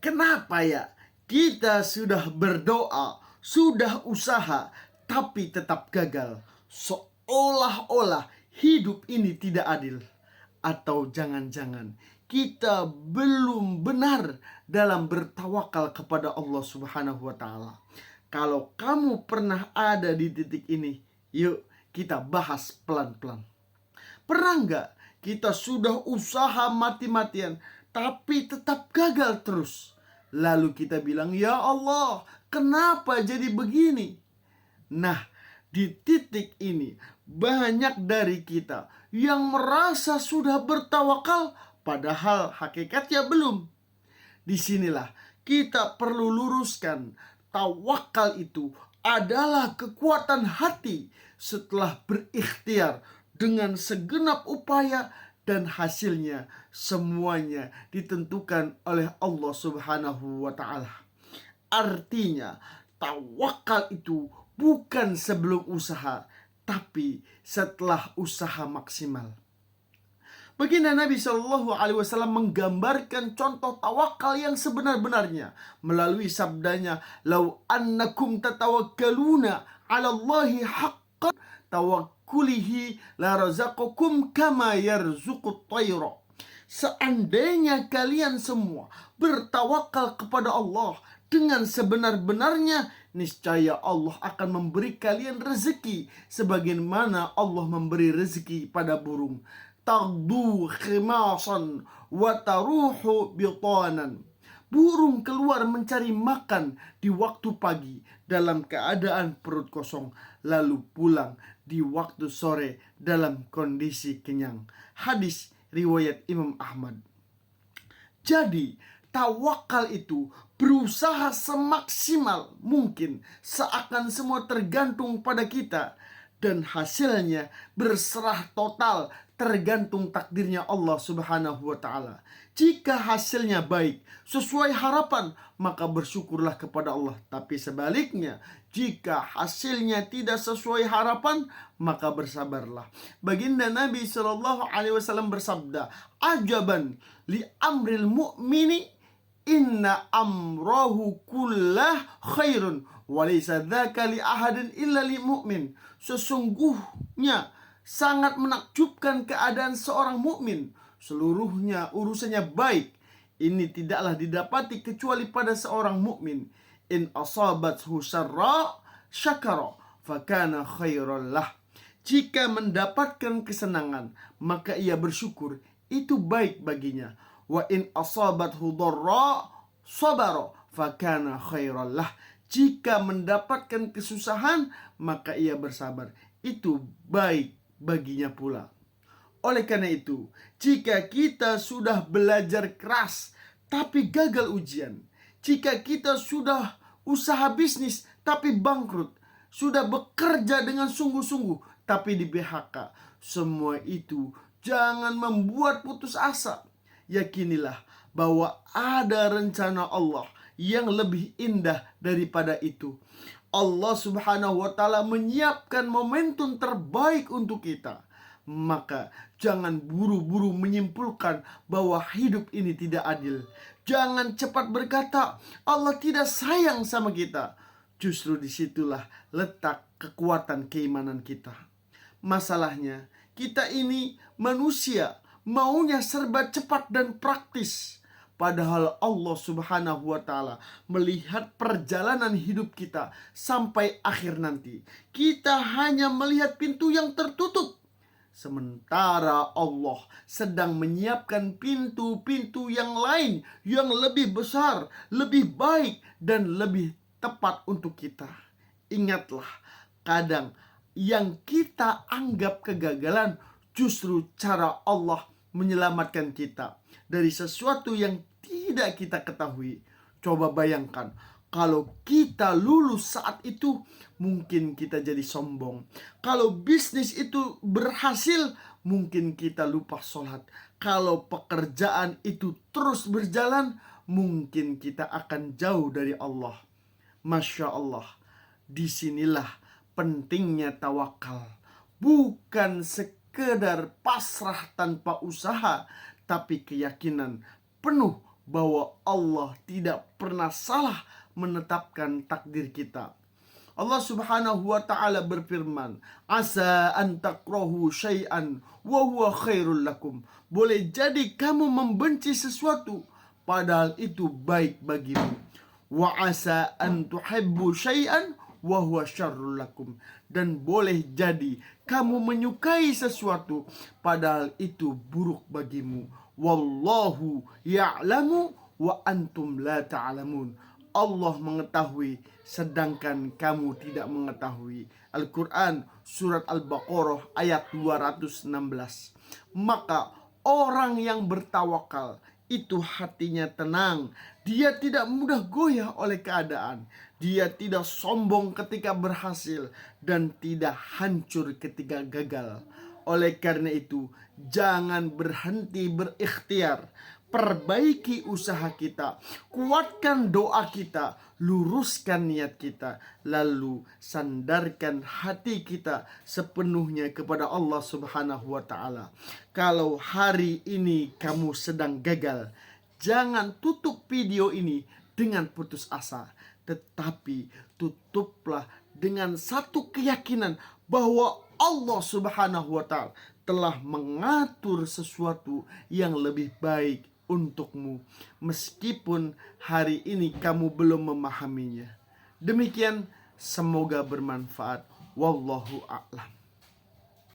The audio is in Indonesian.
Kenapa ya kita sudah berdoa, sudah usaha, tapi tetap gagal? Seolah-olah hidup ini tidak adil. Atau jangan-jangan kita belum benar dalam bertawakal kepada Allah Subhanahu wa Ta'ala. Kalau kamu pernah ada di titik ini, yuk kita bahas pelan-pelan. Pernah nggak kita sudah usaha mati-matian tapi tetap gagal terus? Lalu kita bilang, ya Allah, kenapa jadi begini? Nah, di titik ini banyak dari kita yang merasa sudah bertawakal padahal hakikatnya belum. Disinilah kita perlu luruskan, tawakal itu adalah kekuatan hati setelah berikhtiar dengan segenap upaya, dan hasilnya semuanya ditentukan oleh Allah Subhanahu wa Ta'ala. Artinya, tawakal itu bukan sebelum usaha, tapi setelah usaha maksimal. Baginda Nabi Shallallahu Alaihi Wasallam menggambarkan contoh tawakal yang sebenar-benarnya melalui sabdanya, "Lau annakum tatawakkaluna 'ala Allahi haqqan tawakkulihi la razaqakum kama yarzuqut tayra." Seandainya kalian semua bertawakal kepada Allah dengan sebenar-benarnya, niscaya Allah akan memberi kalian rezeki sebagaimana Allah memberi rezeki pada burung. Tagdu khimasan wa taruhu bitanan. Burung keluar mencari makan di waktu pagi dalam keadaan perut kosong, lalu pulang di waktu sore dalam kondisi kenyang. Hadis riwayat Imam Ahmad. Jadi, tawakal itu berusaha semaksimal mungkin, seakan semua tergantung pada kita, dan hasilnya berserah total tergantung takdirnya Allah Subhanahu wa Ta'ala. Jika hasilnya baik sesuai harapan, maka bersyukurlah kepada Allah. Tapi sebaliknya, jika hasilnya tidak sesuai harapan, maka bersabarlah. Baginda Nabi Shallallahu Alaihi Wasallam bersabda, "Ajaban li amril mu'mini, inna amrahu kullah khairun, walaysa dzaka li ahadin illa li mu'min." Sesungguhnya sangat menakjubkan keadaan seorang mukmin, seluruhnya urusannya baik. Ini tidaklah didapati kecuali pada seorang mukmin. In asabathu syarra syakara fakana khairan lah. Jika mendapatkan kesenangan, maka ia bersyukur, itu baik baginya. Wa in asabathu dharra sabara fakana khairan lah. Jika mendapatkan kesusahan, maka ia bersabar, itu baik baginya pula. Oleh karena itu, jika kita sudah belajar keras tapi gagal ujian, jika kita sudah usaha bisnis tapi bangkrut, sudah bekerja dengan sungguh-sungguh tapi di PHK, semua itu jangan membuat putus asa. Yakinilah bahwa ada rencana Allah yang lebih indah daripada itu. Allah Subhanahu wa Ta'ala menyiapkan momentum terbaik untuk kita. Maka jangan buru-buru menyimpulkan bahwa hidup ini tidak adil. Jangan cepat berkata Allah tidak sayang sama kita. Justru disitulah letak kekuatan keimanan kita. Masalahnya, kita ini manusia, maunya serba cepat dan praktis. Padahal Allah Subhanahu wa Ta'ala melihat perjalanan hidup kita sampai akhir nanti. Kita hanya melihat pintu yang tertutup, sementara Allah sedang menyiapkan pintu-pintu yang lain yang lebih besar, lebih baik, dan lebih tepat untuk kita. Ingatlah, kadang yang kita anggap kegagalan justru cara Allah menyelamatkan kita dari sesuatu yang tidak kita ketahui. Coba bayangkan, kalau kita lulus saat itu, mungkin kita jadi sombong. Kalau bisnis itu berhasil, mungkin kita lupa sholat. Kalau pekerjaan itu terus berjalan, mungkin kita akan jauh dari Allah. Masya Allah, disinilah pentingnya tawakal. Bukan sekedar pasrah tanpa usaha, tapi keyakinan penuh bahwa Allah tidak pernah salah menetapkan takdir kita. Allah Subhanahu wa taala berfirman, "Asa an takrahu syai'an wa huwa khairul lakum." Boleh jadi kamu membenci sesuatu padahal itu baik bagimu. Wa asa an tuhibbu syai'an wa huwa syarrul lakum. Dan boleh jadi kamu menyukai sesuatu padahal itu buruk bagimu. Wallahu ya'lamu wa antum la ta'lamun. Allah mengetahui sedangkan kamu tidak mengetahui. Al-Quran surat Al-Baqarah ayat 216. Maka orang yang bertawakal itu hatinya tenang. Dia tidak mudah goyah oleh keadaan. Dia tidak sombong ketika berhasil dan tidak hancur ketika gagal. Oleh karena itu, jangan berhenti berikhtiar. Perbaiki usaha kita, kuatkan doa kita, luruskan niat kita, lalu sandarkan hati kita sepenuhnya kepada Allah Subhanahu wa taala. Kalau hari ini kamu sedang gagal, jangan tutup video ini dengan putus asa, tetapi tutuplah dengan satu keyakinan bahwa Allah Subhanahu wa taala telah mengatur sesuatu yang lebih baik untukmu, meskipun hari ini kamu belum memahaminya. Demikian, semoga bermanfaat. Wallahu a'lam.